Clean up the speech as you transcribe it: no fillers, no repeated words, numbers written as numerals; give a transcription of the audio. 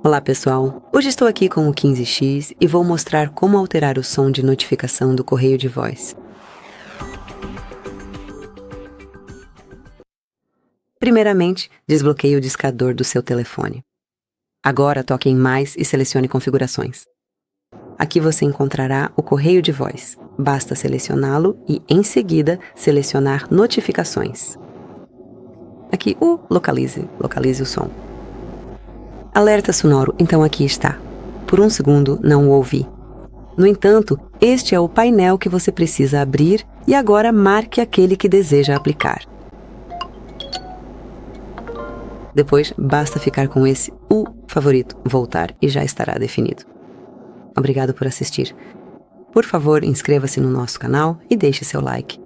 Olá pessoal, hoje estou aqui com o 15X e vou mostrar como alterar o som de notificação do correio de voz. Primeiramente, desbloqueie o discador do seu telefone. Agora toque em Mais e selecione Configurações. Aqui você encontrará o correio de voz. Basta selecioná-lo e, em seguida, selecionar Notificações. Aqui o localize o som. Alerta sonoro, então aqui está. Por um segundo não o ouvi. No entanto, este é o painel que você precisa abrir e agora marque aquele que deseja aplicar. Depois, basta ficar com esse favorito, voltar, e já estará definido. Obrigado por assistir. Por favor, inscreva-se no nosso canal e deixe seu like.